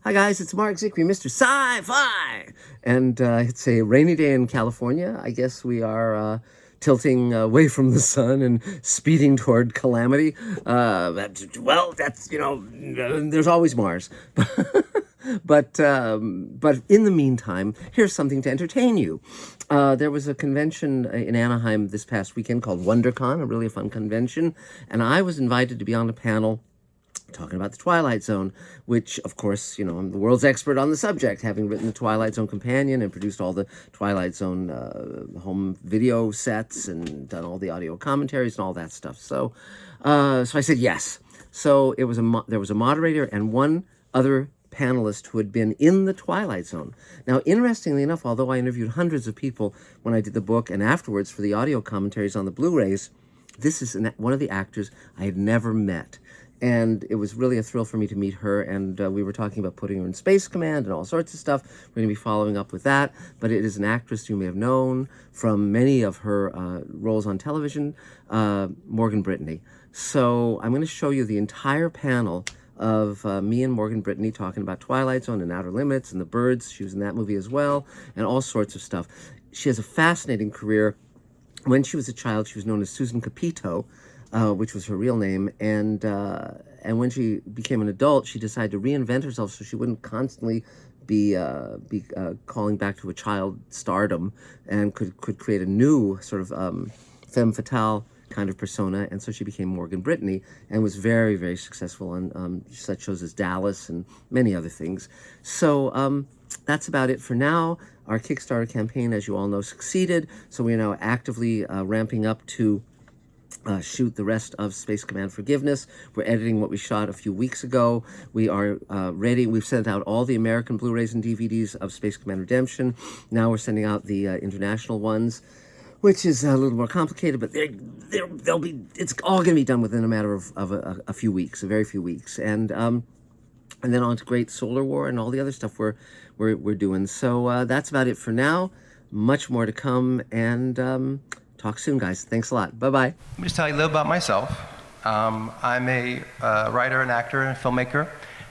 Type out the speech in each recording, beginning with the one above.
Hi guys, it's Marc Zicree, Mr. Sci-Fi! And it's a rainy day in California. I guess we are tilting away from the sun and speeding toward calamity. Well, that's, there's always Mars. But in the meantime, here's something to entertain you. There was a convention in Anaheim this past weekend called WonderCon, a really fun convention, and I was invited to be on a panel talking about the Twilight Zone, which, of course, I'm the world's expert on the subject, having written the Twilight Zone Companion and produced all the Twilight Zone home video sets and done all the audio commentaries and all that stuff. So I said yes. So there was a moderator and one other panelist who had been in the Twilight Zone. Now, interestingly enough, although I interviewed hundreds of people when I did the book and afterwards for the audio commentaries on the Blu-rays, this is one of the actors I had never met. And it was really a thrill for me to meet her, and we were talking about putting her in Space Command and all sorts of stuff. We're going to be following up with that, but it is an actress you may have known from many of her roles on television, Morgan Brittany. So I'm going to show you the entire panel of me and Morgan Brittany talking about Twilight Zone and Outer Limits and The Birds. She was in that movie as well, and all sorts of stuff. She has a fascinating career. When she was a child, she was known as Susan Capito, which was her real name, and when she became an adult, she decided to reinvent herself so she wouldn't constantly be calling back to a child stardom, and could create a new sort of femme fatale kind of persona, and so she became Morgan Brittany and was very, very successful on such shows as Dallas and many other things. So that's about it for now. Our Kickstarter campaign, as you all know, succeeded, so we are now actively ramping up to shoot the rest of Space Command Forgiveness. We're editing what we shot a few weeks ago. We are ready. We've sent out all the American Blu-rays and DVDs of Space Command Redemption. Now we're sending out the international ones, which is a little more complicated, but it's all going to be done within a matter of a few weeks, a very few weeks, and then on to Great Solar War and all the other stuff we're doing. So that's about it for now. Much more to come, and talk soon, guys. Thanks a lot. Bye-bye. Let me just tell you a little about myself. I'm a writer, an actor, and a filmmaker,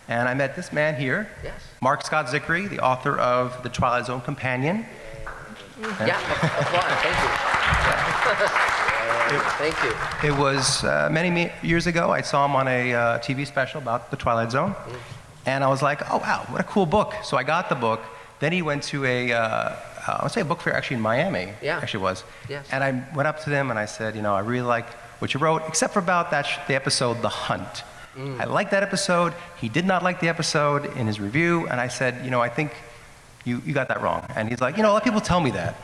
and I met this man here, Yes. Marc Zicree, the author of The Twilight Zone Companion. Yeah, applause. Thank you. Thank you. It was many years ago. I saw him on a TV special about the Twilight Zone, and I was like, oh, wow, what a cool book. So I got the book. Then he went to a book fair actually in Miami. Yeah. Actually was. Yes. And I went up to them and I said, I really like what you wrote, except for about the episode, The Hunt. I liked that episode. He did not like the episode in his review, and I said, I think you got that wrong. And he's like, a lot of people tell me that.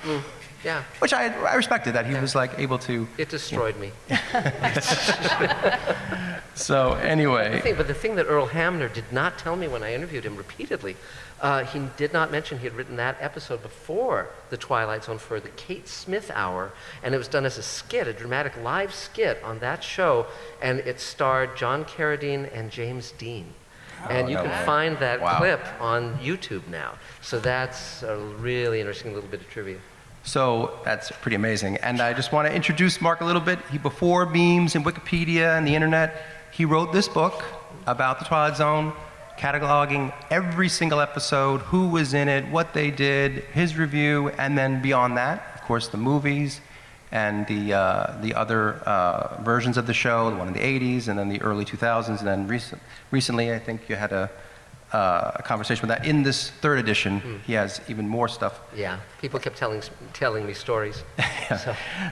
Yeah. Which I respected that. He was like able to. It destroyed me. So anyway. But the thing that Earl Hamner did not tell me when I interviewed him repeatedly, he did not mention he had written that episode before The Twilight Zone for the Kate Smith Hour, and it was done as a skit, a dramatic live skit on that show, and it starred John Carradine and James Dean. And you can find that clip on YouTube now. So that's a really interesting little bit of trivia. So that's pretty amazing. And I just want to introduce Marc a little bit. Before memes and Wikipedia and the internet, he wrote this book about the Twilight Zone, cataloging every single episode, who was in it, what they did, his review, and then beyond that, of course, the movies and the other versions of the show, the one in the 80s and then the early 2000s, and then recently I think you had a conversation with that. In this third edition, he has even more stuff. Yeah, people kept telling me stories.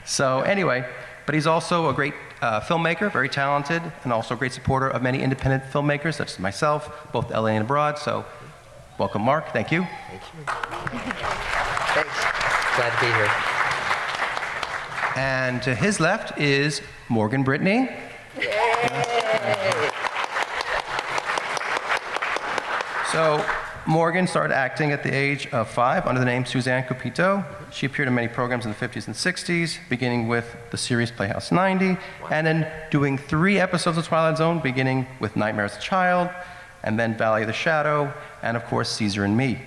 So anyway, but he's also a great filmmaker, very talented, and also a great supporter of many independent filmmakers, such as myself, both LA and abroad. So welcome, Marc. Thank you. Thank you. Thanks. Glad to be here. And to his left is Morgan Brittany. Yay! So Morgan started acting at the age of 5 under the name Suzanne Capito. She appeared in many programs in the 50s and 60s, beginning with the series Playhouse 90, and then doing 3 episodes of Twilight Zone, beginning with Nightmare as a Child, and then Valley of the Shadow, and of course Caesar and Me.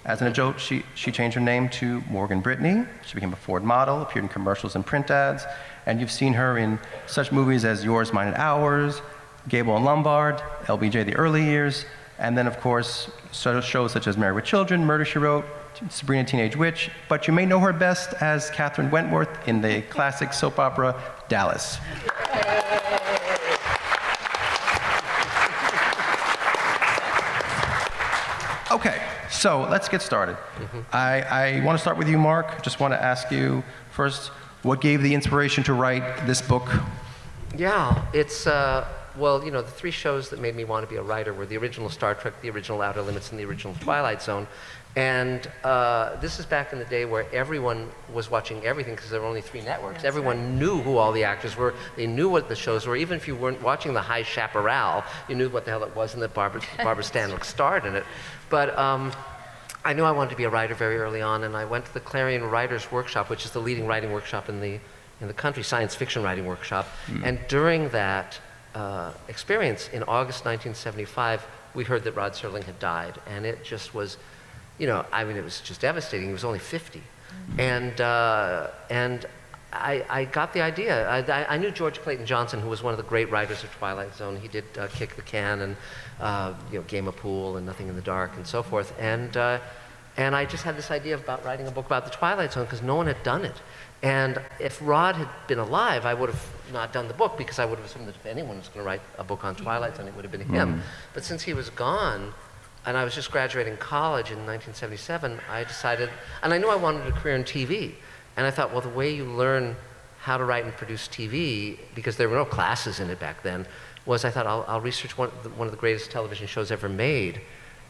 As an adult, she changed her name to Morgan Brittany. She became a Ford model, appeared in commercials and print ads, and you've seen her in such movies as Yours, Mine, and Ours, Gable and Lombard, LBJ: The Early Years, And then, of course, shows such as Married with Children, Murder, She Wrote, Sabrina Teenage Witch, but you may know her best as Catherine Wentworth in the classic soap opera Dallas. Okay, so let's get started. I want to start with you, Marc. Just want to ask you first, what gave the inspiration to write this book? Yeah, it's, well, you know, the three shows that made me want to be a writer were the original Star Trek, the original Outer Limits, and the original Twilight Zone. And this is back in the day where everyone was watching everything because there were only 3 networks. That's everyone right. Knew who all the actors were. They knew what the shows were. Even if you weren't watching The High Chaparral, you knew what the hell it was and that Barbara Stanwyck starred in it. But I knew I wanted to be a writer very early on, and I went to the Clarion Writers Workshop, which is the leading writing workshop in the country, science fiction writing workshop. And during that experience in August 1975, we heard that Rod Serling had died, and it just was, you know, I mean, it was just devastating. He was only 50. And I got the idea. I knew George Clayton Johnson, who was one of the great writers of Twilight Zone. He did Kick the Can and you know, Game of Pool and Nothing in the Dark and so forth. And I just had this idea about writing a book about the Twilight Zone because no one had done it. And if Rod had been alive, I would have not done the book because I would have assumed that if anyone was going to write a book on Twilight Zone, it would have been him. But since he was gone, and I was just graduating college in 1977, I decided, and I knew I wanted a career in TV. And I thought, well, the way you learn how to write and produce TV, because there were no classes in it back then, was I thought I'll research one of the greatest television shows ever made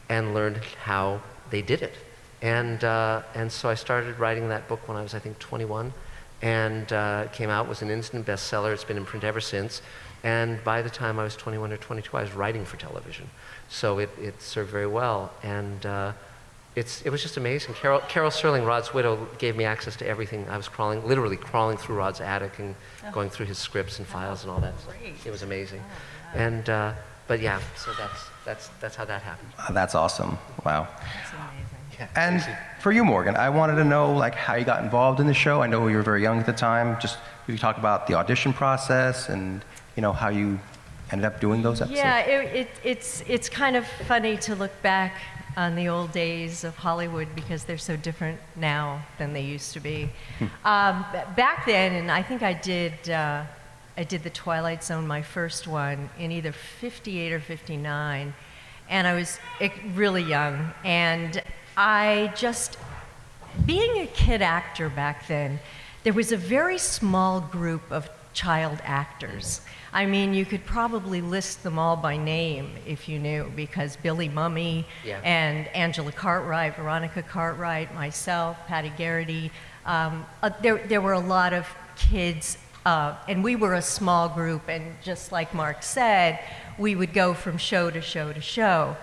and learn how they did it. And so I started writing that book when I was, I think, 21, and it came out, was an instant bestseller. It's been in print ever since. And by the time I was 21 or 22, I was writing for television. So it served very well. And it was just amazing. Carol Serling, Rod's widow, gave me access to everything. I was literally crawling through Rod's attic and going through his scripts and files and all that. It was amazing. And but yeah, so that's how that happened. That's awesome. Wow. That's amazing. Yeah, and for you, Morgan, I wanted to know like how you got involved in the show. I know you were very young at the time. Just if you talk about the audition process and you know how you ended up doing those episodes. Yeah, it's kind of funny to look back on the old days of Hollywood because they're so different now than they used to be. Back then, and I think I did the Twilight Zone, my first one, in either 58 or 59, and I was really young, and I just, being a kid actor back then, there was a very small group of child actors. I mean, you could probably list them all by name if you knew, because Billy Mumy and Angela Cartwright, Veronica Cartwright, myself, Patty Garrity, there were a lot of kids, and we were a small group, and just like Marc said, we would go from show to show to show.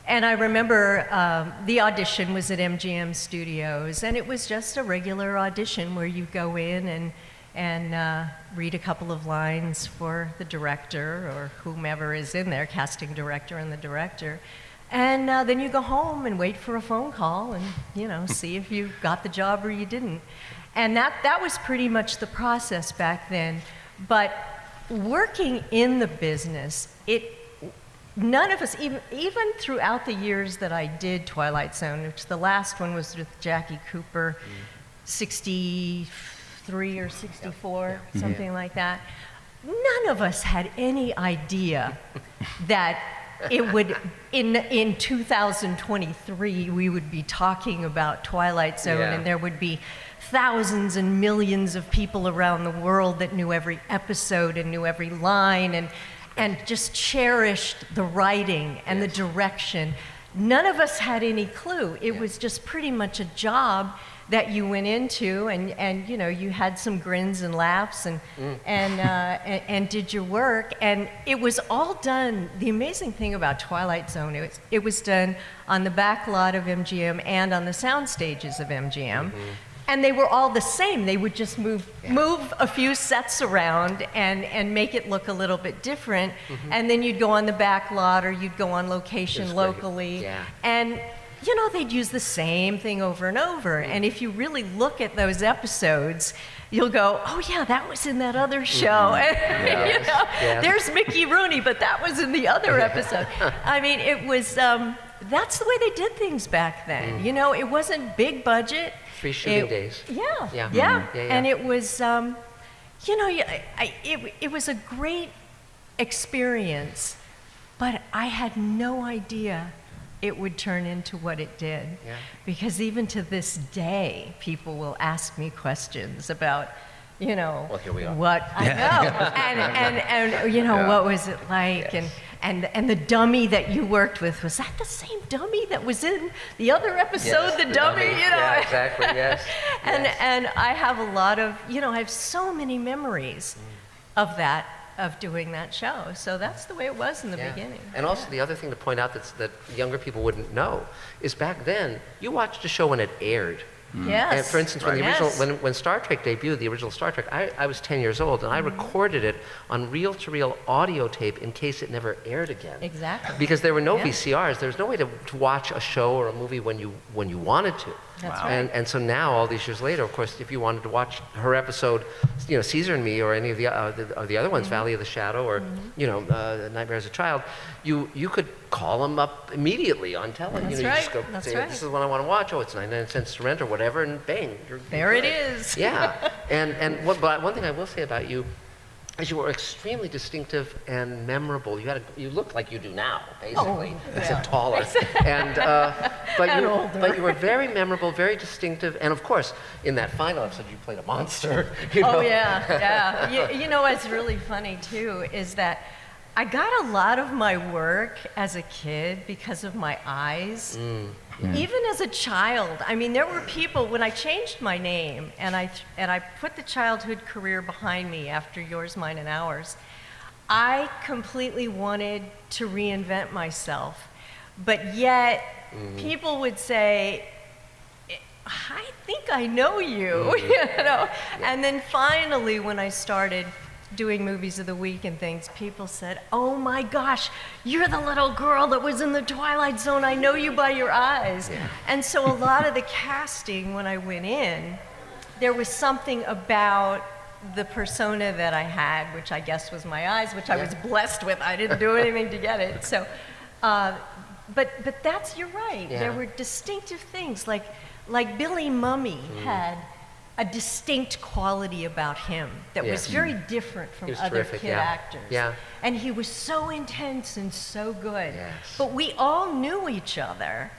And I remember the audition was at MGM Studios, and it was just a regular audition where you go in and read a couple of lines for the director or whomever is in there, casting director and the director. And then you go home and wait for a phone call and, you know, see if you got the job or you didn't. And that was pretty much the process back then. But working in the business, none of us, even throughout the years that I did Twilight Zone, which the last one was with Jackie Cooper, 63 or 64, something like that, none of us had any idea that it would, in 2023, we would be talking about Twilight Zone, and there would be thousands and millions of people around the world that knew every episode and knew every line and just cherished the writing and the direction. None of us had any clue. It was just pretty much a job that you went into, and you know, you had some grins and laughs and did your work, and it was all done. The amazing thing about Twilight Zone, it was done on the back lot of MGM and on the sound stages of MGM. And they were all the same. They would just move a few sets around and make it look a little bit different. And then you'd go on the back lot or you'd go on location locally. And you know, they'd use the same thing over and over. And if you really look at those episodes, you'll go, oh yeah, that was in that other show. And, you know, there's Mickey Rooney, but that was in the other episode. I mean, it was, that's the way they did things back then. You know, it wasn't big budget. Free shooting days. Yeah. And it was, you know, it was a great experience, but I had no idea it would turn into what it did. Because even to this day, people will ask me questions about, you know, well, here we are. what I know, and you know, what was it like, and the dummy that you worked with, was that the same dummy that was in the other episode? The dummy, you know. Yeah, exactly. Yes. And I have a lot of, you know, I have so many memories of that. Of doing that show. So that's the way it was in the beginning. And also the other thing to point out that younger people wouldn't know is back then, you watched a show when it aired. Yes. And for instance, when the original, when Star Trek debuted, the original Star Trek, I was 10 years old, and I recorded it on reel-to-reel audio tape in case it never aired again. Exactly. Because there were no VCRs. There was no way to watch a show or a movie when you wanted to. That's right. And so now, all these years later, of course, if you wanted to watch her episode, you know, Caesar and Me, or any of the other ones, Valley of the Shadow, or you know, Nightmare as a Child, you could call them up immediately on television. That's you know, right. You just go, That's say, right. this is what I want to watch. Oh, it's 99 cents to rent or whatever, and bang, There it is. Yeah. But one thing I will say about you is you were extremely distinctive and memorable. You looked like you do now, basically, except taller. And but you were very memorable, very distinctive, and of course, in that final episode, you played a monster. You know? Oh yeah. You know what's really funny too is that I got a lot of my work as a kid because of my eyes. Even as a child, I mean, there were people, when I changed my name and I put the childhood career behind me after Yours, Mine, and Ours, I completely wanted to reinvent myself. But yet, people would say, I think I know you, you know? And then finally, when I started doing movies of the week and things, people said, oh my gosh, you're the little girl that was in the Twilight Zone. I know you by your eyes. And so a lot of the casting, when I went in, there was something about the persona that I had, which I guess was my eyes, which I was blessed with. I didn't do anything to get it. So, but you're right. There were distinctive things, like Billy Mummy had a distinct quality about him that was very different from other kid actors. And he was so intense and so good. But we all knew each other.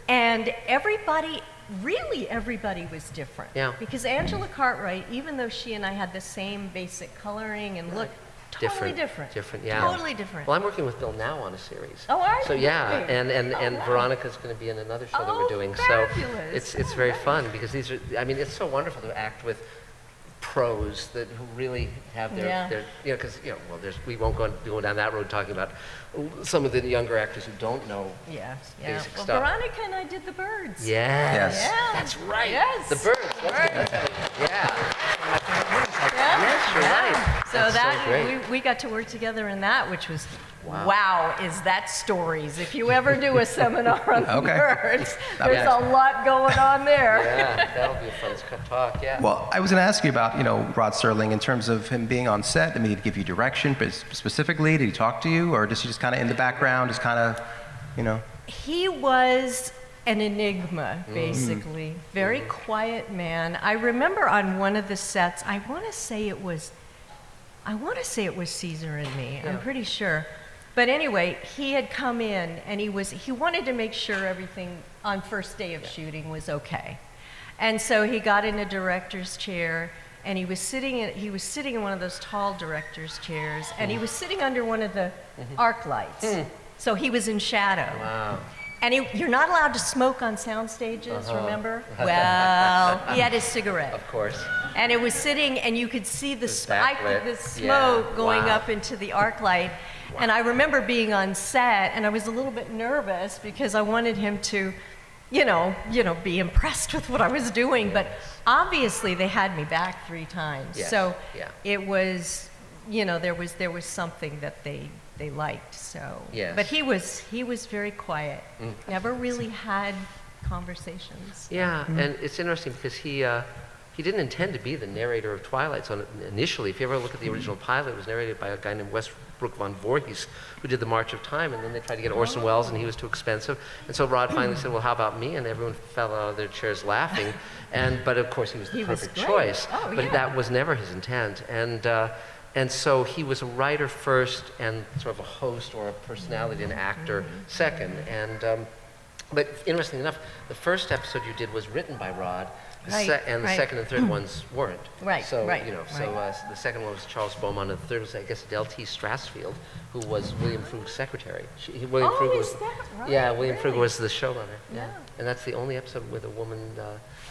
And everybody was different. Because Angela Cartwright, even though she and I had the same basic coloring and look, totally different. Totally different. Well, I'm working with Bill now on a series. Oh, are you? So and Veronica's going to be in another show that we're doing. Fabulous. So it's very fun because these are, I mean, it's so wonderful to act with pros who really have their you know, because, you know, well, we won't go down that road talking about some of the younger actors who don't know basic Well, stuff. Veronica and I did The Birds. Yes. That's right. Yes. The Birds. Yes, you're right. So That's we got to work together in that, which was, wow, is that stories. If you ever do a seminar on The Birds, there's a lot going on there. Yeah, that'll be a fun talk, Well, I was going to ask you about, you know, Rod Serling in terms of him being on set. I mean, did he give you direction, but specifically, did he talk to you, or is he just kind of in the background, just kind of, you know? He was an enigma, basically. Very quiet man. I remember on one of the sets, I want to say it was Caesar and Me. I'm pretty sure. But anyway, he had come in and he wanted to make sure everything on first day of shooting was okay. And so he got in a director's chair and he was sitting in one of those tall director's chairs and he was sitting under one of the arc lights. So he was in shadow. Wow. And you're not allowed to smoke on sound stages, remember? Well, he had his cigarette. Of course. And it was sitting, and you could see the smoke going up into the arc light. And I remember being on set, and I was a little bit nervous because I wanted him to, you know, be impressed with what I was doing. But obviously, they had me back 3 times. So it was, you know, there was something that they they liked. So, Yes. but he was very quiet. Never really had conversations. Yeah, and it's interesting because he didn't intend to be the narrator of Twilight Zone initially. If you ever look at the original pilot, it was narrated by a guy named Westbrook von Voorhees, who did The March of Time, and then they tried to get Orson Welles, and he was too expensive. And so Rod finally said, well, how about me? And everyone fell out of their chairs laughing. But of course, he was the perfect choice. Oh, but yeah. that was never his intent. And so he was a writer first and sort of a host or a personality, an actor second. But interestingly enough, the first episode you did was written by Rod, and the second and third ones weren't. Right, So, right, so the second one was Charles Beaumont, and the third was, I guess, Del-T Strassfield, who was William Frug's secretary. William Frug was, is that right? Yeah, William Frug Really? was the showrunner. Yeah. And that's the only episode with a woman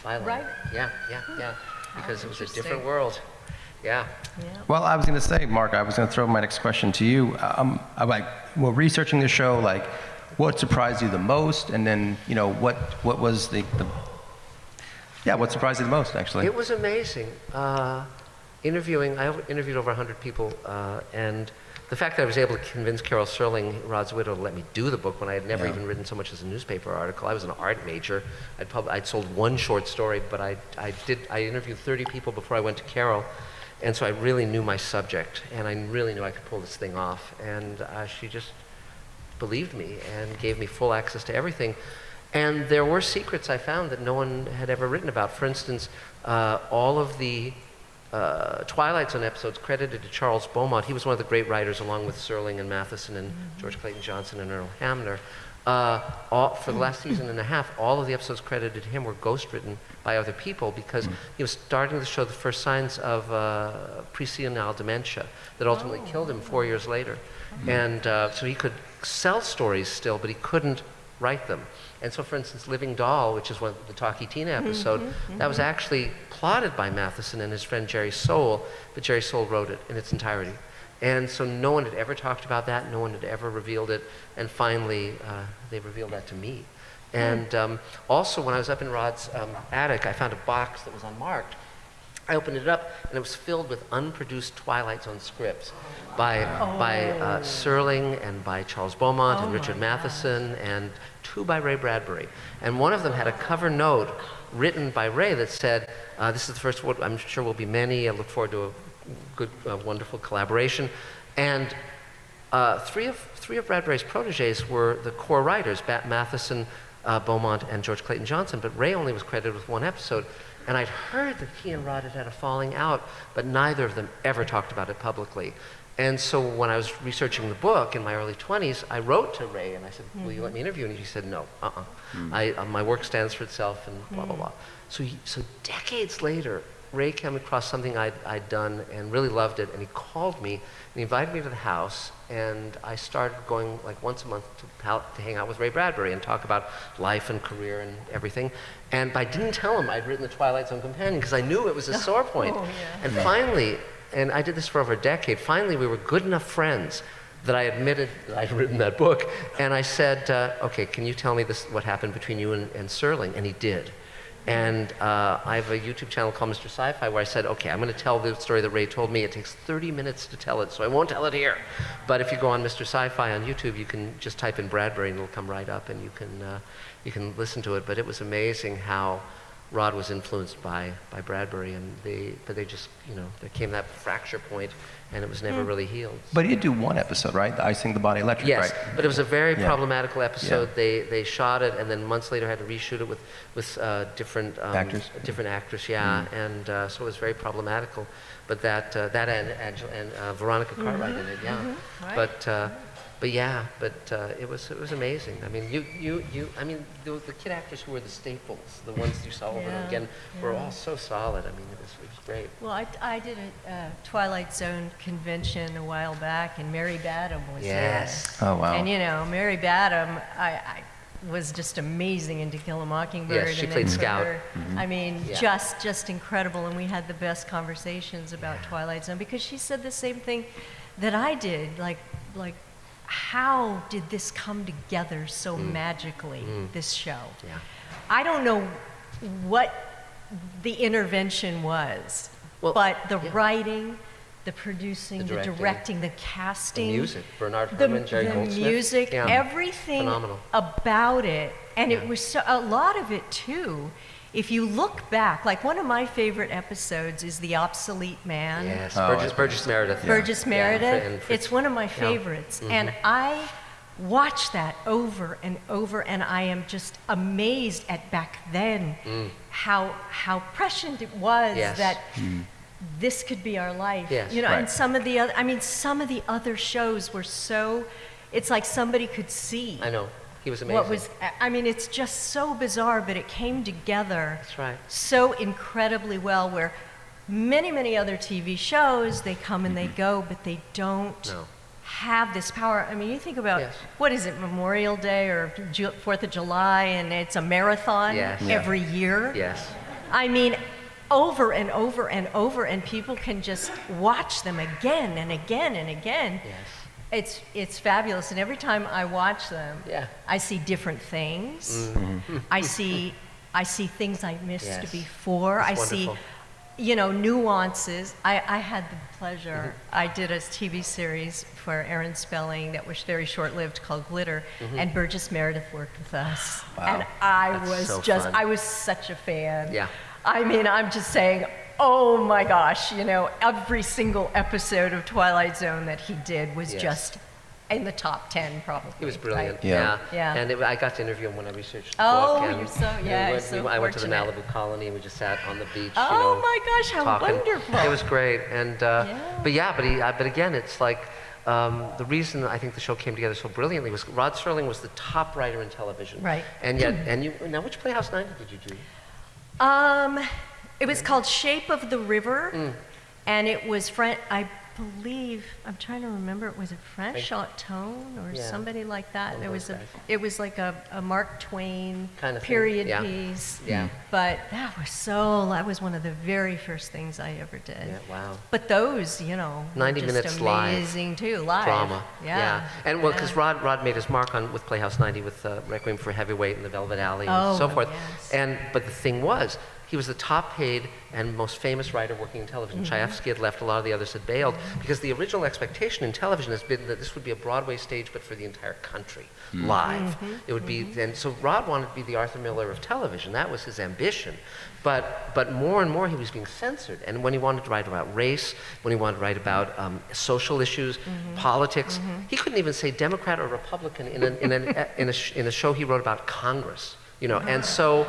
byline. Right. Yeah, because it was a interesting. different world. Yeah. Well, I was going to say, Marc, I was going to throw my next question to you. I'm like, well, researching the show, like, what surprised you the most, and then, what was what surprised you the most, actually? It was amazing. I interviewed over 100 people, and the fact that I was able to convince Carol Serling, Rod's widow, to let me do the book when I had never even written so much as a newspaper article. I was an art major. I'd sold one short story, but I interviewed 30 people before I went to Carol, and so I really knew my subject, and I really knew I could pull this thing off. And she just believed me and gave me full access to everything. And there were secrets I found that no one had ever written about. For instance, all of the Twilight Zone episodes credited to Charles Beaumont. He was one of the great writers, along with Serling and Matheson and George Clayton Johnson and Earl Hamner. For the last season and a half, all of the episodes credited to him were ghostwritten by other people because he was starting to show the first signs of pre-senile dementia that ultimately killed him 4 years later. And so he could sell stories still, but he couldn't write them. And so, for instance, Living Doll, which is the Talkie Tina episode, that was actually plotted by Matheson and his friend Jerry Soule, but Jerry Soule wrote it in its entirety. And so no one had ever talked about that, no one had ever revealed it, and finally they revealed that to me. And also, when I was up in Rod's attic, I found a box that was unmarked. I opened it up, and it was filled with unproduced Twilight Zone scripts by Serling and by Charles Beaumont and Richard Matheson, and 2 by Ray Bradbury. And one of them had a cover note written by Ray that said, this is the first one, I'm sure will be many, I look forward to a good, wonderful collaboration. And three of Bradbury's proteges were the core writers, Matheson, Beaumont, and George Clayton Johnson, but Ray only was credited with 1 episode. And I'd heard that he and Rod had had a falling out, but neither of them ever talked about it publicly. And so when I was researching the book in my early 20s, I wrote to Ray and I said, will you let me interview? And he said, no, my work stands for itself and blah, blah, blah. So decades later, Ray came across something I'd done and really loved it, and he called me and he invited me to the house, and I started going like once a month to hang out with Ray Bradbury and talk about life and career and everything. And I didn't tell him I'd written the Twilight Zone Companion because I knew it was a sore point. And finally, and I did this for over a decade, finally we were good enough friends that I admitted that I'd written that book, and I said, okay, can you tell me what happened between you and Serling? And he did. And I have a YouTube channel called Mr. Sci-Fi where I said, okay, I'm going to tell the story that Ray told me. It takes 30 minutes to tell it, so I won't tell it here. But if you go on Mr. Sci-Fi on YouTube, you can just type in Bradbury and it'll come right up, and you can listen to it. But it was amazing how Rod was influenced by Bradbury, and they just, there came that fracture point, and it was never really healed. But he did do 1 episode, right? The Icing the Body Electric, yes, right? But it was a very problematical episode. Yeah. They shot it, and then months later had to reshoot it with different actors. Different actors, yeah. And so it was very problematical. But that and Veronica Cartwright in it, yeah. Right. But it was amazing. I mean, the kid actors who were the staples, the ones you saw over and again, were all so solid. I mean, it was great. Well, I did a Twilight Zone convention a while back, and Mary Badham was there. Oh, wow. And Mary Badham, I was just amazing in To Kill a Mockingbird. Yes, she played Scout. I mean, just incredible. And we had the best conversations about Twilight Zone because she said the same thing that I did, like. How did this come together so magically, this show? Yeah. I don't know what the intervention was, but the writing, the producing, The the directing, directing, the casting, the music, Bernard Herrmann, Jerry Goldsmith. The music, Yeah. everything Phenomenal. about it. And it was so, a lot of it too. If you look back, like one of my favorite episodes is The Obsolete Man. Yes, Oh, Burgess Meredith. Burgess Meredith. and It's one of my favorites. And I watch that over and over, and I am just amazed at back then how prescient it was Yes. that this could be our life. Yes. You know, Right. and some of the other, I mean, some of the other shows were so, it's like somebody could see I know. He was amazing. what was, I mean, it's just so bizarre, but it came together That's right. so incredibly well, where many other TV shows, they come and they go, but they don't No. have this power. I mean, you think about, Yes. what is it, Memorial Day or 4th of July, and it's a marathon Yes. every year. Yes. I mean, over and over and over, and people can just watch them again and again and again. Yes. It's fabulous, and every time I watch them, Yeah. I see different things. I see things I missed Yes. before. It's I see, wonderful. you know, nuances. I had the pleasure. I did a TV series for Aaron Spelling that was very short-lived called Glitter, and Burgess Meredith worked with us, and I That's was so just, fun. I was such a fan. Yeah. I mean, I'm just saying, oh my gosh, you know, every single episode of Twilight Zone that he did was Yes. just in the top 10 probably. He was brilliant. right? Yeah. Yeah. And I got to interview him when I researched the Oh, book. And you're so- yeah, we you're so I went to the fortunate. Malibu colony and we just sat on the beach. Oh you know, my gosh, how talking. wonderful. It was great. And but again, it's like the reason I think the show came together so brilliantly was Rod Serling was the top writer in television. Right. And yet, now which Playhouse 90 did you do? It was called Shape of the River, and it was I believe, I'm trying to remember, was it Frank Chautone or Yeah. somebody like that? One of those guys. It was like a Mark Twain Kind of thing, period yeah. piece. Yeah. But that was one of the very first things I ever did. Yeah, wow. But those, you know, 90 were just minutes live. amazing too, live. Drama. Yeah. And well, because Rod made his mark with Playhouse 90 with Requiem for Heavyweight and The Velvet Alley and so forth. yes. But the thing was, he was the top paid and most famous writer working in television. Chayefsky had left, a lot of the others had bailed, because the original expectation in television has been that this would be a Broadway stage, but for the entire country, live. It would be, and so Rod wanted to be the Arthur Miller of television. That was his ambition. But more and more he was being censored. And when he wanted to write about race, when he wanted to write about social issues, politics, he couldn't even say Democrat or Republican in a show he wrote about Congress. You know, and so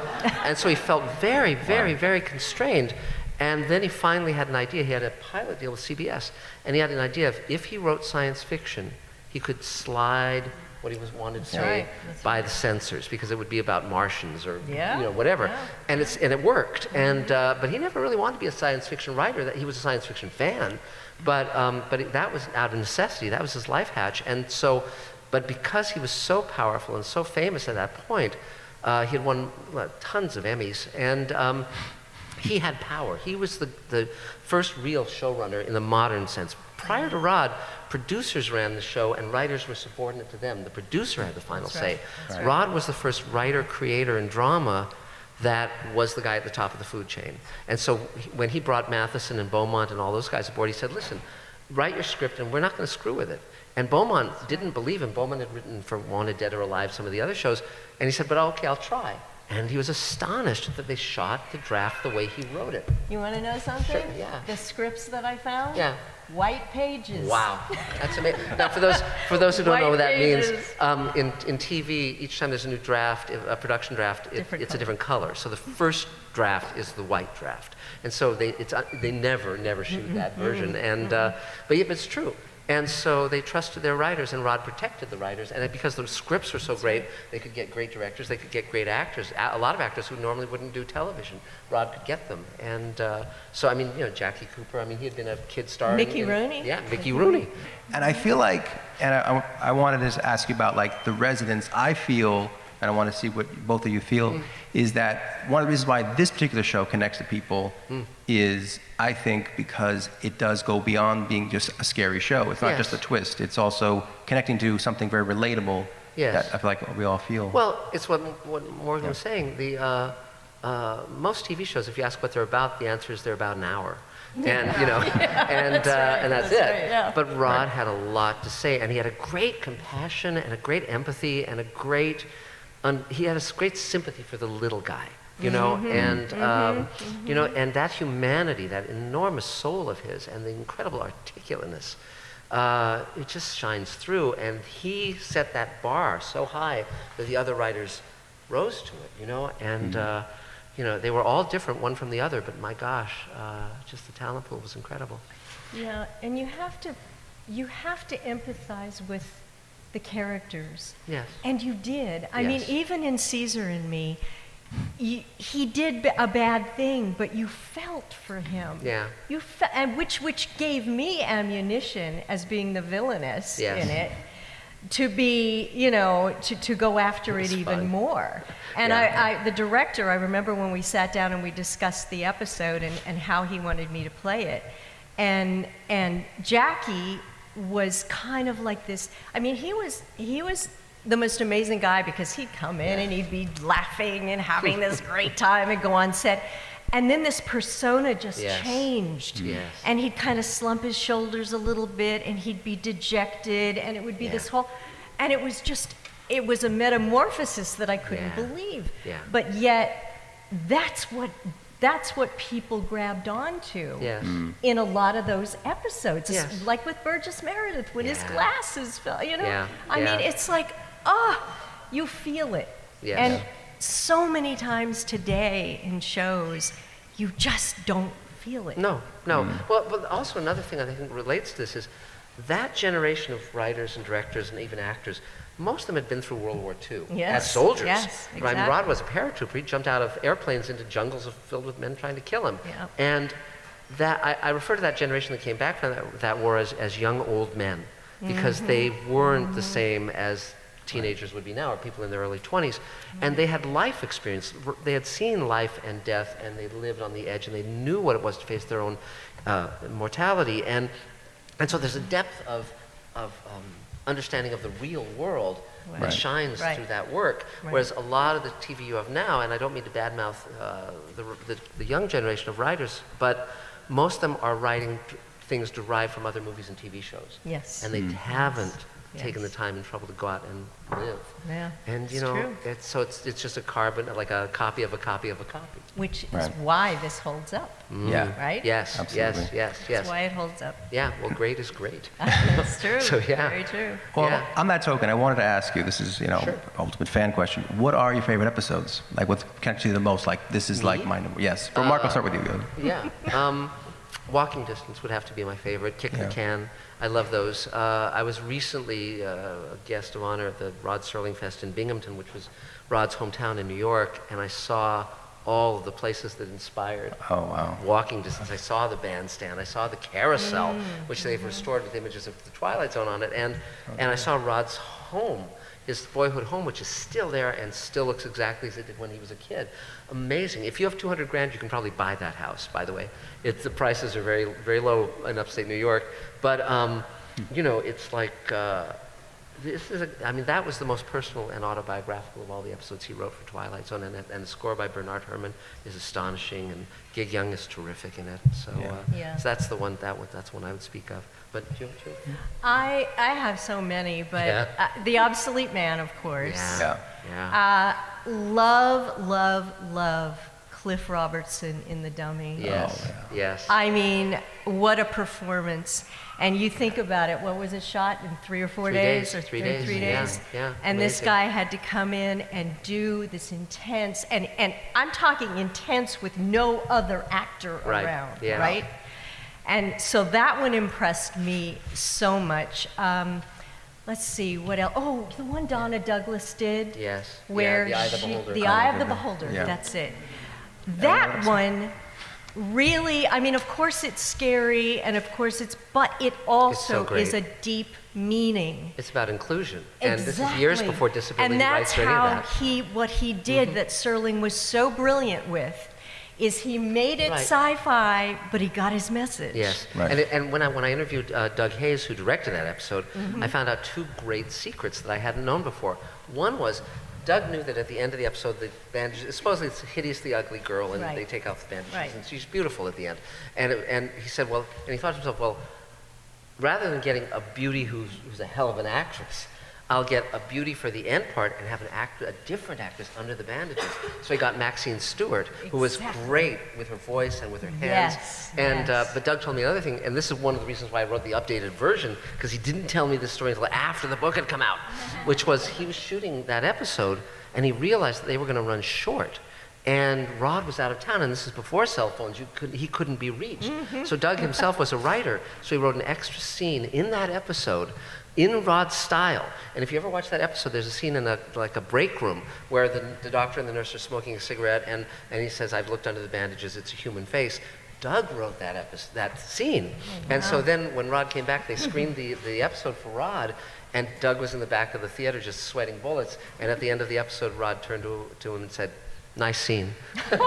he felt very, very constrained. And then he finally had an idea. He had a pilot deal with CBS, and he had an idea of if he wrote science fiction, he could slide what he wanted to say by the censors, because it would be about Martians or you know, whatever. And it worked. And but he never really wanted to be a science fiction writer. That he was a science fiction fan, but that was out of necessity. That was his life hatch. And so, but because he was so powerful and so famous at that point. He had won tons of Emmys, and he had power. He was the first real showrunner in the modern sense. Prior to Rod, producers ran the show, and writers were subordinate to them. The producer had the final say. Right. Rod was the first writer, creator in drama that was the guy at the top of the food chain. And so when he brought Matheson and Beaumont and all those guys aboard, he said, listen, write your script, and we're not going to screw with it. And Beaumont didn't believe him. Beaumont had written for Wanted, Dead or Alive, some of the other shows. And he said, but okay, I'll try. And he was astonished that they shot the draft the way he wrote it. You want to know something? Sure, yeah. The scripts that I found? Yeah. White pages. Wow, that's amazing. Now, for those who don't know what that White means, in TV, each time there's a new draft, a production draft, it's a different color. So the first draft is the white draft, and so they never shoot that version. And but it's true. And so they trusted their writers, and Rod protected the writers. And because the scripts were so great, they could get great directors, they could get great actors. A lot of actors who normally wouldn't do television, Rod could get them. And so, I mean, you know, Jackie Cooper, I mean, he had been a kid star. Mickey Rooney? Yeah, Mickey Rooney. And I feel like, and I wanted to ask you about like the residents. I feel, and I want to see what both of you feel, is that one of the reasons why this particular show connects to people is, I think, because it does go beyond being just a scary show. It's not just a twist. It's also connecting to something very relatable that I feel like we all feel. Well, it's what Morgan was saying. most TV shows, if you ask what they're about, the answer is they're about an hour. And, you know, and that's it. Right, yeah. But Rod had a lot to say, and he had a great compassion and a great empathy and a great, he had a great sympathy for the little guy, you know, and, you know, and that humanity, that enormous soul of his and the incredible articulateness, it just shines through. And he set that bar so high that the other writers rose to it, you know, and, you know, they were all different, one from the other, but my gosh, just the talent pool was incredible. Yeah, and you have to empathize with the characters. Yes. And you did. I mean, Yes. even in Caesar and Me, he did a bad thing, but you felt for him. Yeah. And which gave me ammunition as being the villainess Yes. in it, to be, you know, to go after it even fun. more. And Yeah. the director, I remember when we sat down and we discussed the episode and how he wanted me to play it. And Jackie was kind of like this. I mean, he was the most amazing guy, because he'd come in and he'd be laughing and having this great time and go on set. And then this persona just Yes. changed. Yes. And he'd kind of slump his shoulders a little bit, and he'd be dejected, and it would be this whole, and it was a metamorphosis that I couldn't Yeah. believe. Yeah. But yet, that's what people grabbed onto Yes. in a lot of those episodes. It's Yes. like with Burgess Meredith when his Yeah. glasses fell, you know? Yeah. I Yeah. mean, it's like, you feel it. Yes. And Yeah. so many times today in shows, you just don't feel it. No. Well, but also another thing I think relates to this is that generation of writers and directors and even actors, most of them had been through World War II Yes, as soldiers. yes, I mean, exactly. Rod was a paratrooper. He jumped out of airplanes into jungles filled with men trying to kill him. Yeah. And that I refer to that generation that came back from that war as young old men, because they weren't the same as teenagers would be now, or people in their early 20s. And they had life experience. They had seen life and death, and they lived on the edge, and they knew what it was to face their own mortality. And so there's a depth of understanding of the real world that shines through that work. Whereas a lot of the TV you have now, and I don't mean to badmouth the young generation of writers, but most of them are writing things derived from other movies and TV shows. Yes. And they haven't taken the Yes. time and trouble to go out and live. Yeah, And you it's know, true. it's just a carbon, like a copy of a copy of a copy. Which is Right. why this holds up, Yeah. right? Yes, Absolutely. yes. That's why it holds up. Yeah, well, great is great. That's true. So, yeah. Very true. Well, Yeah. on that token, I wanted to ask you, this is, you know, Sure. ultimate fan question. What are your favorite episodes? Like, what connects you the most? Like, this is like my number. Yes. For Marc, I'll start with you. Yeah. Walking Distance would have to be my favorite. Kick the Yeah. Can. I love those. I was recently a guest of honor at the Rod Serling Fest in Binghamton, which was Rod's hometown in New York, and I saw all of the places that inspired Oh, wow. Walking Distance. I saw the bandstand. I saw the carousel, which they've restored with images of the Twilight Zone on it, and I saw Rod's home, his boyhood home, which is still there and still looks exactly as it did when he was a kid. Amazing. If you have 200 grand, you can probably buy that house, by the way. The prices are very, very low in upstate New York. But, you know, it's like, I mean, that was the most personal and autobiographical of all the episodes he wrote for Twilight Zone. And the score by Bernard Herrmann is astonishing, and Gig Young is terrific in it. So, Yeah. so that's the one, that's one I would speak of. But do you have two? I have so many, but Yeah. The Obsolete Man, of course. Yeah. Yeah. Yeah. Love Cliff Robertson in The Dummy. Yes. Oh, Yes. I mean, what a performance. And you think about it, what was it shot in 3 or 4 3 days? days, Or 3 days, 3 yeah, days? yeah, And this amazing. guy had to come in and do this intense, and I'm talking intense with no other actor Right, around, yeah. right? And so that one impressed me so much. Let's see, what else? Oh, the one Donna Douglas did. Yes. Where yeah, The Eye of the Beholder. The Eye of the Beholder, Yeah. that's it. That one really, I mean, of course it's scary, and of course but it also great. is a deep meaning. It's about inclusion. And this is years before disability And that's rights or any of how that. what he did that Serling was so brilliant with, is he made it Right. sci-fi, but he got his message. Yes. Right. And when I interviewed Doug Hayes, who directed that episode, I found out 2 great secrets that I hadn't known before. One was Doug knew that at the end of the episode, the bandages, supposedly it's Hideously Ugly Girl, and they take off the bandages, and she's beautiful at the end. And he said, well, and he thought to himself, well, rather than getting a beauty who's a hell of an actress, I'll get a beauty for the end part and have a different actress under the bandages. So he got Maxine Stewart, who was great with her voice and with her hands. But Doug told me another thing, and this is one of the reasons why I wrote the updated version, because he didn't tell me this story until after the book had come out, which was he was shooting that episode, and he realized that they were going to run short. And Rod was out of town, and this is before cell phones. He couldn't be reached. So Doug himself was a writer, so he wrote an extra scene in that episode in Rod's style. And if you ever watch that episode, there's a scene in a break room where the doctor and the nurse are smoking a cigarette, and he says, I've looked under the bandages, it's a human face. Doug wrote that scene. And so then when Rod came back, they screened the episode for Rod, and Doug was in the back of the theater just sweating bullets. And at the end of the episode, Rod turned to him and said, nice scene. That's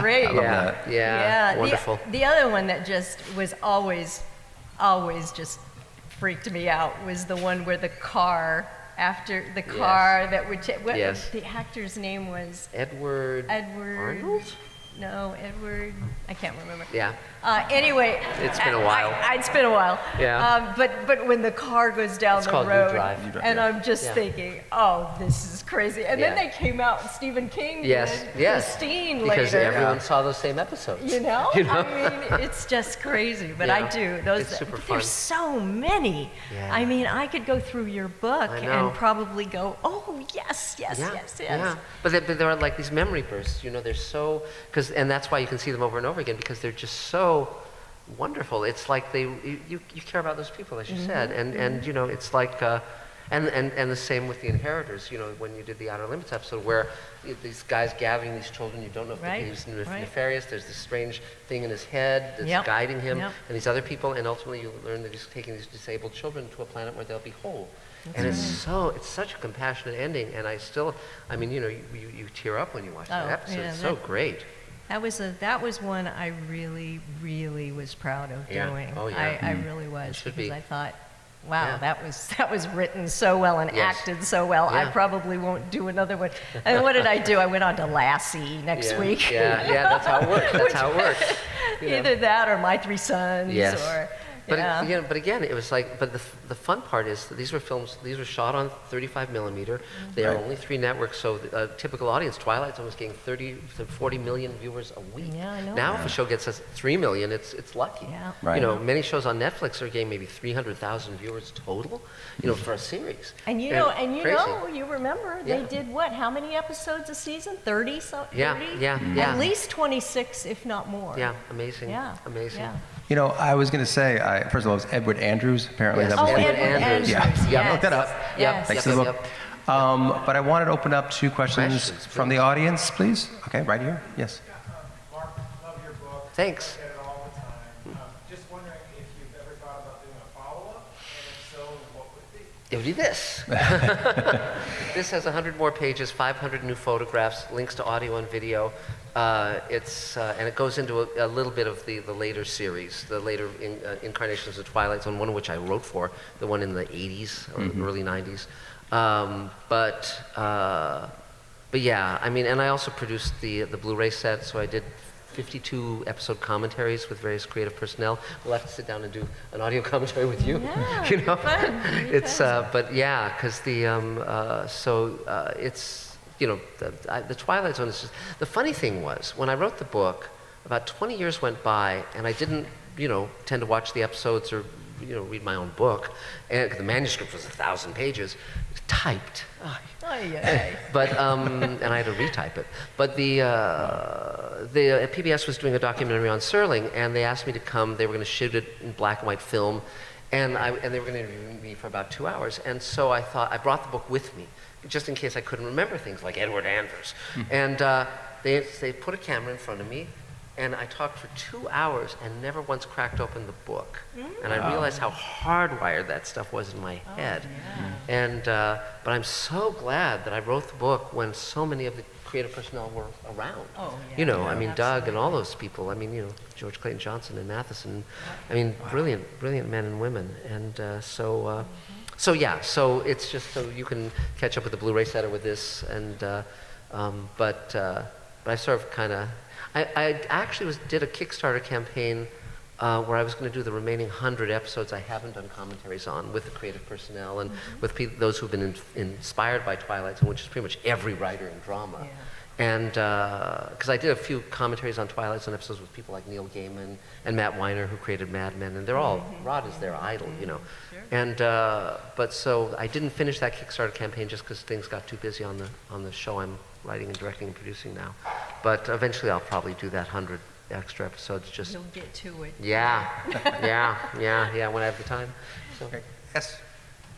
great. Yeah, wonderful. The other one that just was always just freaked me out was the one where the car, after the car that would the actor's name was Edward Arnold? No, Edward, I can't remember. Yeah. Anyway. It's been a while. It's been a while. Yeah. But when the car goes down the road, New Drive. and I'm just thinking, oh, this is crazy. And then they came out, Stephen King did Christine later. Because everyone saw those same episodes. You know? I mean, it's just crazy. But I do. It's super fun. There's so many. Yeah. I mean, I could go through your book and probably go, oh, yes. Yeah. But there are like these memory bursts. They're so, and that's why you can see them over and over again, because they're just so wonderful. It's like you care about those people, as you said, and it's like and the same with the Inheritors. When you did the Outer Limits episode, where these guys gathering these children, you don't know if he's nefarious. There's this strange thing in his head that's guiding him, and these other people, and ultimately you learn that he's taking these disabled children to a planet where they'll be whole. It's such a compassionate ending, and you tear up when you watch that episode. It's so great. That was one I really, really was proud of doing. Oh, yeah. I really was, because be. I thought, wow, that was written so well and acted so well. I probably won't do another one. And what did I do? I went on to Lassie next week. Yeah, that's how it works. Either that or My Three Sons. Or, but again, it was like, but the fun part is that these were shot on 35 millimeter. They are only 3 networks, so a typical audience, Twilight Zone was getting 30 to 40 million viewers a week. Yeah, I know. Now if a show gets us 3 million, it's lucky. Yeah. Right. Many shows on Netflix are getting maybe 300,000 viewers total, for a series. And you remember, they did what? How many episodes a season? 30? 30? Yeah. At least 26, if not more. Yeah, amazing. Yeah. Amazing. Yeah. I was going to say, first of all, it was Edward Andrews. Apparently, that was Edward Andrews. Yeah, look that up. Yes. Thanks to the book. But I wanted to open up 2 questions from the audience, please. Okay, right here. Yes. Marc, love your book. Thanks. I get it all the time. Just wondering if you've ever thought about doing a follow-up, and if so, what would it be? It would be this. This has 100 more pages, 500 new photographs, links to audio and video. And it goes into a little bit of the later series, the later incarnations of Twilight Zone, one of which I wrote for, the one in the 80s or early 90s. But yeah, and I also produced the Blu-ray set, so I did 52 episode commentaries with various creative personnel. We'll have to sit down and do an audio commentary with you. Yeah, fun. It's but yeah, because it's the Twilight Zone is just, the funny thing was, when I wrote the book, about 20 years went by, and I didn't tend to watch the episodes or read my own book, and the manuscript was 1,000 pages, typed. But and I had to retype it. But the PBS was doing a documentary on Serling, and they asked me to come. They were going to shoot it in black and white film, and they were going to interview me for about 2 hours. And so I thought, I brought the book with me, just in case I couldn't remember things like Edward Andrews. And they put a camera in front of me, and I talked for 2 hours and never once cracked open the book. And I realized how hardwired that stuff was in my head. And but I'm so glad that I wrote the book when so many of the creative personnel were around. Doug and all those people. George Clayton Johnson and Matheson. Brilliant men and women. And so So yeah, so it's just so you can catch up with the Blu-ray set or with this, and but I sort of kind of, I actually did a Kickstarter campaign where I was going to do the remaining 100 episodes I haven't done commentaries on with the creative personnel and with those who've been inspired by Twilight Zone, which is pretty much every writer in drama. Yeah. And because I did a few commentaries on Twilight Zone episodes with people like Neil Gaiman and Matt Weiner, who created Mad Men, and they're all, Rod is their idol, you know. Sure. And but so I didn't finish that Kickstarter campaign just because things got too busy on the show I'm writing and directing and producing now. But eventually I'll probably do that 100 extra episodes. Just You'll get to it. yeah, yeah, when I have the time. So, Okay. Yes.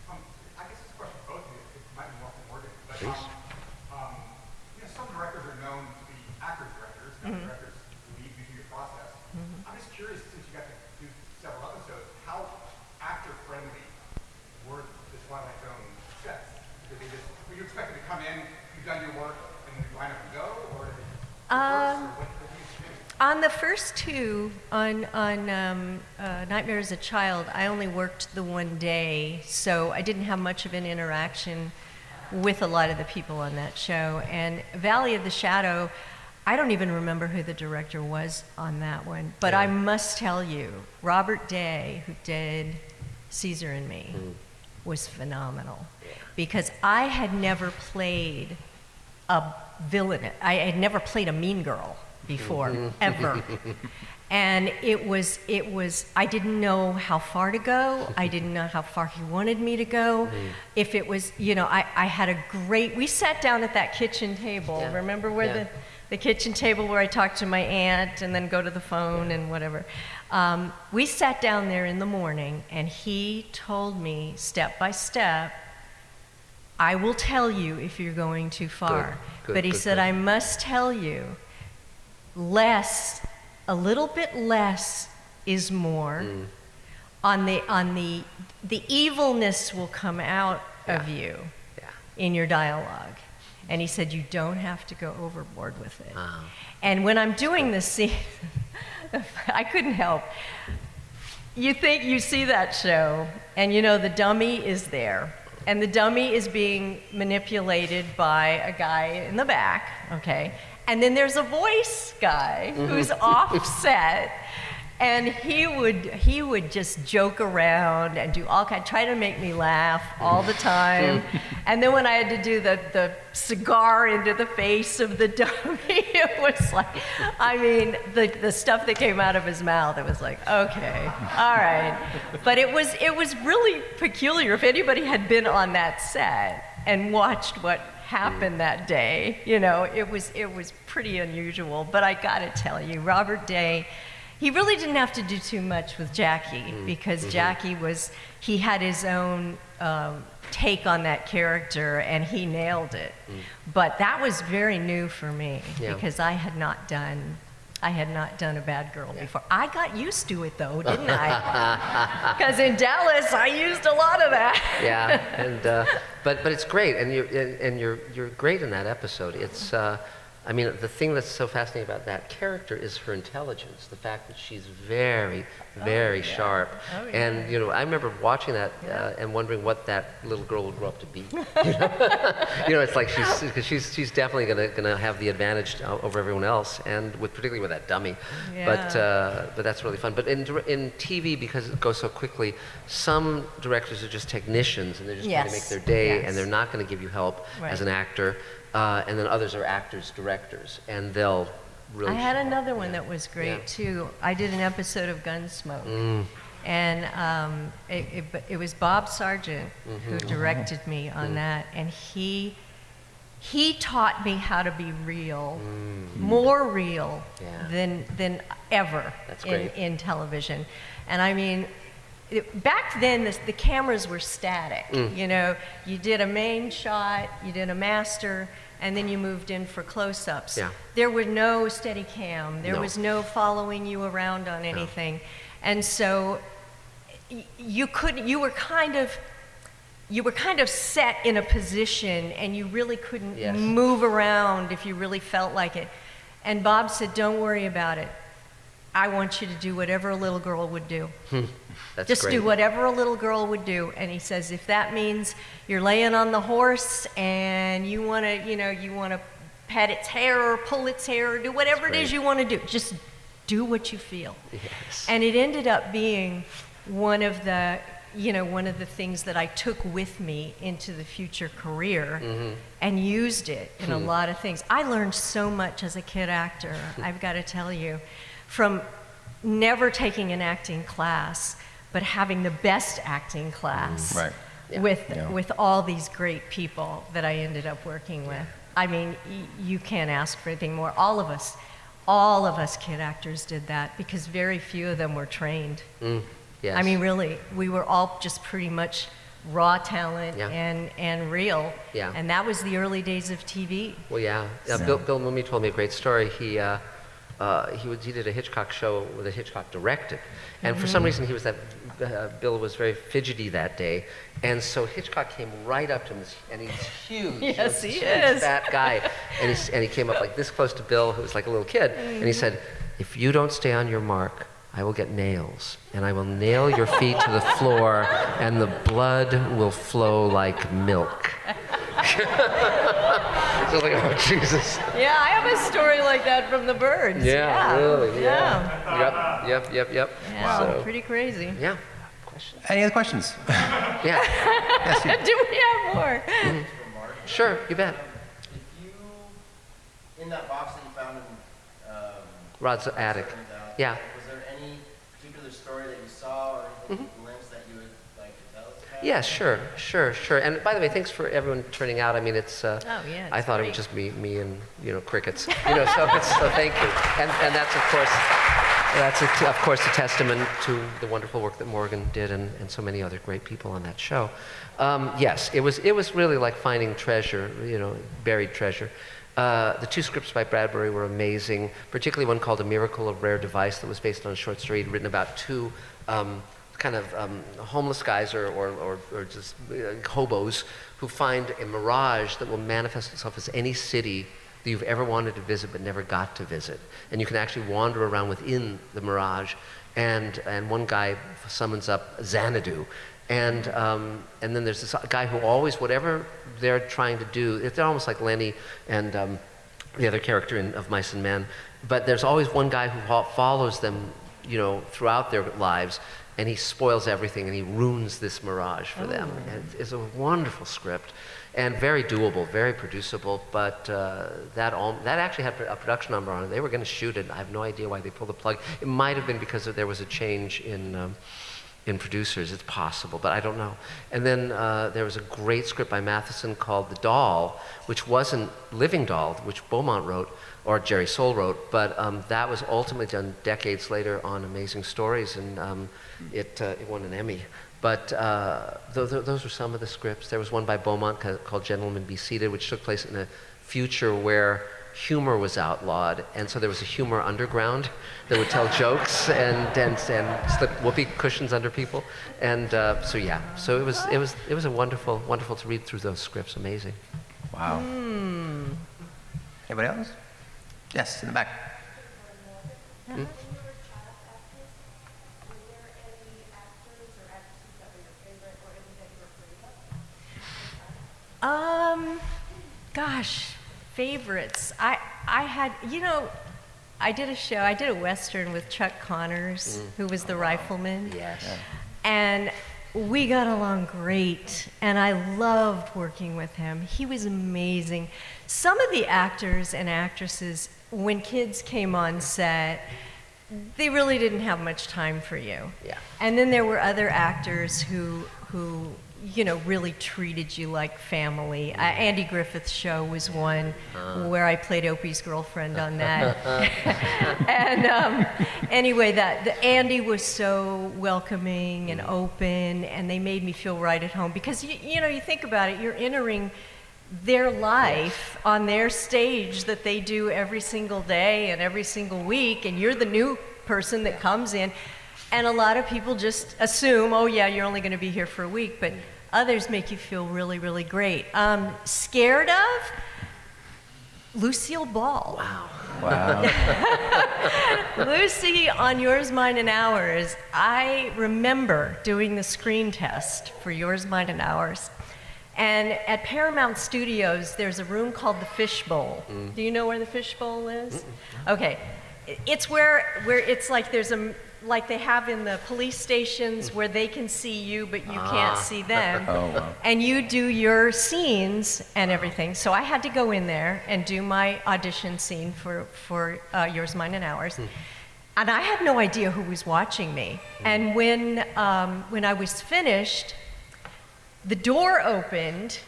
I guess this question for both of you, it might be more from Morgan, but please. you know, some directors are known to be actors directors, and other directors lead you through your process. I'm just curious, since you got to do several episodes, how actor-friendly were the Twilight Zone sets? Were you expected to come in, you've done your work, and then you line up and go, or did it reverse, or what do you experience? On the first two, on Nightmare as a Child, I only worked the one day, so I didn't have much of an interaction with a lot of the people on that show. And Valley of the Shadow, I don't even remember who the director was on that one, but I must tell you, Robert Day, who did Caesar and Me, was phenomenal, because I had never played a villain. I had never played a mean girl before, ever. And it was, I didn't know how far to go. I didn't know how far he wanted me to go. If it was, you know, I had a great, we sat down at that kitchen table. Remember where the kitchen table where I talked to my aunt and then go to the phone and whatever. We sat down there in the morning and he told me step by step, I will tell you if you're going too far. But he said, I must tell you, a little bit less is more. On the evilness will come out of you in your dialogue. And he said, you don't have to go overboard with it. And when I'm doing this scene, I couldn't help. You think you see that show, and you know the dummy is there. And the dummy is being manipulated by a guy in the back, okay? And then there's a voice guy who's offset, and he would just joke around and do all kind, try to make me laugh all the time. And then when I had to do the cigar into the face of the dummy, it was like, I mean, the stuff that came out of his mouth, it was like, okay, all right. But it was really peculiar. If anybody had been on that set and watched what happened that day, you know, it was pretty unusual. But I gotta tell you, Robert Day, he really didn't have to do too much with Jackie, because Jackie he had his own take on that character, and he nailed it. But that was very new for me, because I had not done a bad girl before. I got used to it though, didn't I? Because in Dallas, I used a lot of that. And but it's great, and you're great in that episode. It's I mean, the thing that's so fascinating about that character is her intelligence, the fact that she's very, very sharp. And, you know, I remember watching that and wondering what that little girl would grow up to be. You know, it's like she's definitely gonna have the advantage over everyone else, and particularly with that dummy. But that's really fun. But in TV, because it goes so quickly, some directors are just technicians, and they're just trying to make their day, and they're not going to give you help as an actor. And then others are actors, directors, and they'll really... I had another one that was great, too. I did an episode of Gunsmoke, and it was Bob Sargent who directed me on that, and he taught me how to be real, more real than ever in television. And I mean, back then, the cameras were static. You know, you did a main shot, you did a master, and then you moved in for close-ups. There were no steady cam. There was no following you around on anything. And so you were kind of set in a position, and you really couldn't move around if you really felt like it. And Bob said, don't worry about it. I want you to do whatever a little girl would do. That's Just great. do whatever a little girl would do. And he says, if that means you're laying on the horse and you want to, you want to pet its hair or pull its hair or do whatever it is you want to do, just do what you feel. Yes. And it ended up being one of the things that I took with me into the future career and used it in a lot of things. I learned so much as a kid actor, I've got to tell you, from never taking an acting class, but having the best acting class with all these great people that I ended up working with. I mean, you can't ask for anything more. All of us kid actors did that because very few of them were trained. Yes. I mean, really, we were all just pretty much raw talent Yeah. and real. Yeah. And that was the early days of TV. Well, yeah. Bill Mumy told me a great story. He did a Hitchcock show that Hitchcock directed, and for some reason Bill was very fidgety that day, and so Hitchcock came right up to him, and he's huge. Yes, he huge, is. Fat guy, and he came up like this close to Bill, who was like a little kid, and he said, "If you don't stay on your mark, I will get nails, and I will nail your feet to the floor, and the blood will flow like milk." So I was like, oh, Jesus. Yeah, I have a story like that from The Birds. Yeah, really, Yeah. Yep. Yeah, So, pretty crazy. yeah. Question? Any other questions? Yeah. Yes, you- Do we have more? Sure, you bet. If you, in that box that you found in Rod's attic. Serling's attic, Yeah. was there any particular story that you saw or anything you glimpsed that you would like to tell us about? Yeah, sure. And by the way, thanks for everyone turning out. I mean, it's. yeah, I it's thought it great. was just me and crickets. So thank you. And that's of course a testament to the wonderful work that Morgan did and so many other great people on that show. Yes, it was really like finding treasure, buried treasure. The two scripts by Bradbury were amazing, particularly one called A Miracle, a Rare Device, that was based on a short story written about two homeless guys or just hobos who find a mirage that will manifest itself as any city that you've ever wanted to visit but never got to visit. And you can actually wander around within the mirage, and one guy summons up Xanadu. And then there's this guy who always, whatever they're trying to do, they're almost like Lenny and the other character of Mice and Men, but there's always one guy who follows them, throughout their lives, and he spoils everything and he ruins this mirage for them. And it's a wonderful script and very doable, very producible, but that actually had a production number on it. They were going to shoot it. I have no idea why they pulled the plug. It might have been because there was a change in producers. It's possible, but I don't know. And then there was a great script by Matheson called The Doll, which wasn't Living Doll, which Beaumont wrote, or Jerry Soule wrote, but that was ultimately done decades later on Amazing Stories, and it won an Emmy. But those were some of the scripts. There was one by Beaumont called Gentlemen Be Seated, which took place in a future where humor was outlawed, and so there was a humor underground that would tell jokes and slip whoopee cushions under people, and so it was a wonderful to read through those scripts. Amazing. Wow. Anybody else? Yes, in the back. Gosh, favorites. I had, I did a Western with Chuck Connors, who was the rifleman. Yes. Yeah. And we got along great, and I loved working with him. He was amazing. Some of the actors and actresses, when kids came on set, they really didn't have much time for you. Yeah. And then there were other actors who really treated you like family. Andy Griffith's show was one where I played Opie's girlfriend on that. And anyway, Andy was so welcoming and open, and they made me feel right at home because you think about it, you're entering their life on their stage that they do every single day and every single week, and you're the new person that comes in. And a lot of people just assume, oh yeah, you're only going to be here for a week, but others make you feel really, really great. Scared of? Lucille Ball. Wow. Wow. Lucy, on Yours, Mine, and Ours, I remember doing the screen test for Yours, Mine, and Ours. And at Paramount Studios, there's a room called the Fishbowl. Do you know where the Fishbowl is? Okay. It's where it's like there's like they have in the police stations where they can see you, but you can't see them. Oh, wow. And you do your scenes and everything. So I had to go in there and do my audition scene for Yours, Mine, and Ours. And I had no idea who was watching me. And when I was finished, the door opened,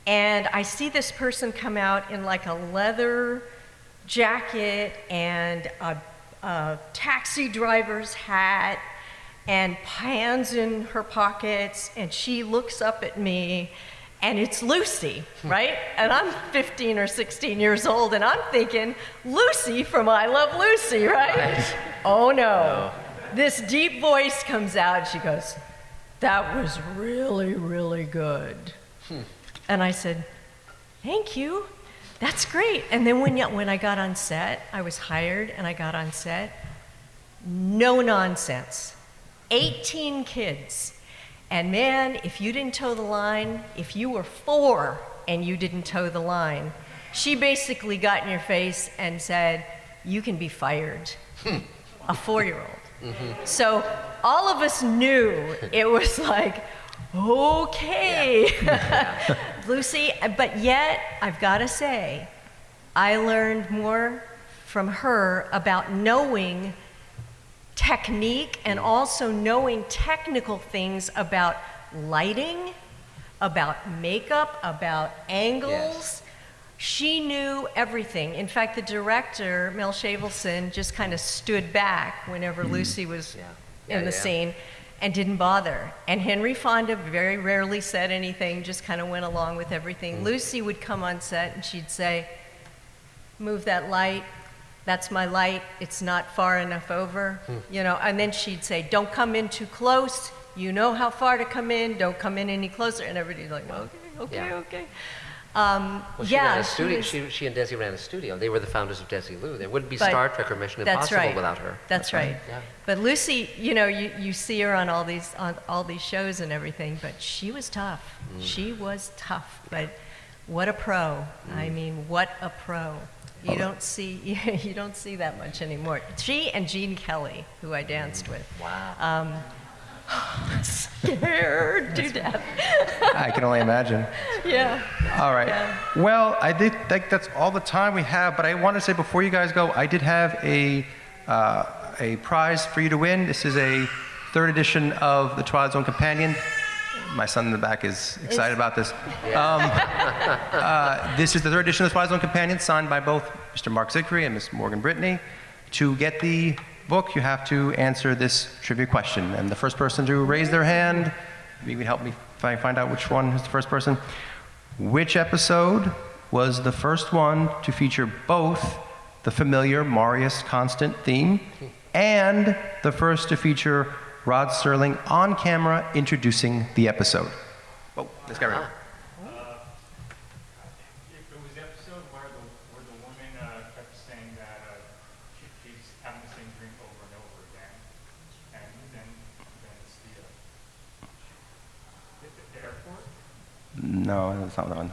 and I see this person come out in like a leather jacket and a taxi driver's hat and hands in her pockets, and she looks up at me, and it's Lucy, right? And I'm 15 or 16 years old, and I'm thinking, Lucy from I Love Lucy, right? Oh no. This deep voice comes out, and she goes, "That was really, really good." And I said, "Thank you. That's great." And then when I got on set, I was hired and I got on set, no nonsense. 18 kids. And man, if you didn't toe the line, if you were 4 and you didn't toe the line, she basically got in your face and said, "You can be fired." A 4-year-old. So all of us knew it was like, okay, Lucy, but yet, I've got to say, I learned more from her about knowing technique and also knowing technical things about lighting, about makeup, about angles. Yes. She knew everything. In fact, the director, Mel Shavelson, just kind of stood back whenever Lucy was in the scene and didn't bother. And Henry Fonda very rarely said anything, just kind of went along with everything. Lucy would come on set and she'd say, "Move that light. That's my light. It's not far enough over." You know, and then she'd say, "Don't come in too close. You know how far to come in. Don't come in any closer." And everybody's like, okay. Well, she ran a studio. She and Desi ran a studio. They were the founders of Desilu. There wouldn't be Star Trek or Mission Impossible without her. That's right. Yeah. But Lucy, you know, you see her on all these shows and everything, but she was tough. She was tough, but what a pro. I mean, what a pro. You don't see that much anymore. She and Gene Kelly, who I danced with. Wow. Scared to death. I can only imagine. Yeah. All right. Yeah. Well, I did think that's all the time we have, but I want to say before you guys go, I did have a prize for you to win. This is a 3rd edition of the Twilight Zone Companion. My son in the back is excited about this. This is the 3rd edition of the Twilight Zone Companion, signed by both Mr. Marc Zicree and Miss Morgan Brittany. To get the book, you have to answer this trivia question. And the first person to raise their hand, maybe you can help me find out which one is the first person. Which episode was the first one to feature both the familiar Marius Constant theme and the first to feature Rod Serling on camera introducing the episode? Oh, this guy right here. It was the episode where the woman kept saying that she's having the same drink over and over again, and then it's the airport. No, that's not that one.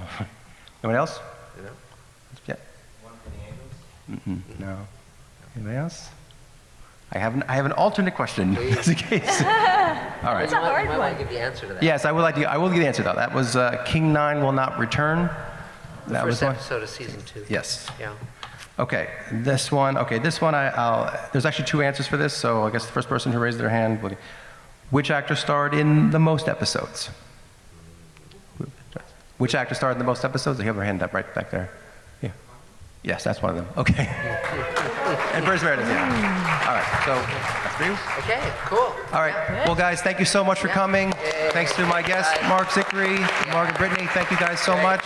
Anyone else? You know? Yeah. One for the Angels? No. Anybody else? I have an alternate question, just in case. All right. It's a hard You might one. want to give the answer to that. Yes, I will give the answer though. That was King 9 Will Not Return. The That was first one. episode of season 2. Yes. Yeah. Okay. This one. There's actually 2 answers for this, so I guess the first person who raised their hand. Which actor starred in the most episodes? Which actor starred in the most episodes? They have their hand up right back there. Yeah. Yes, that's one of them. Okay. And Bruce Meredith, yeah. All right, so that's for you. Okay, cool. All right. Well, guys, thank you so much for coming. Thanks to my guests, Marc Zicree, Morgan Brittany. Thank you guys so much.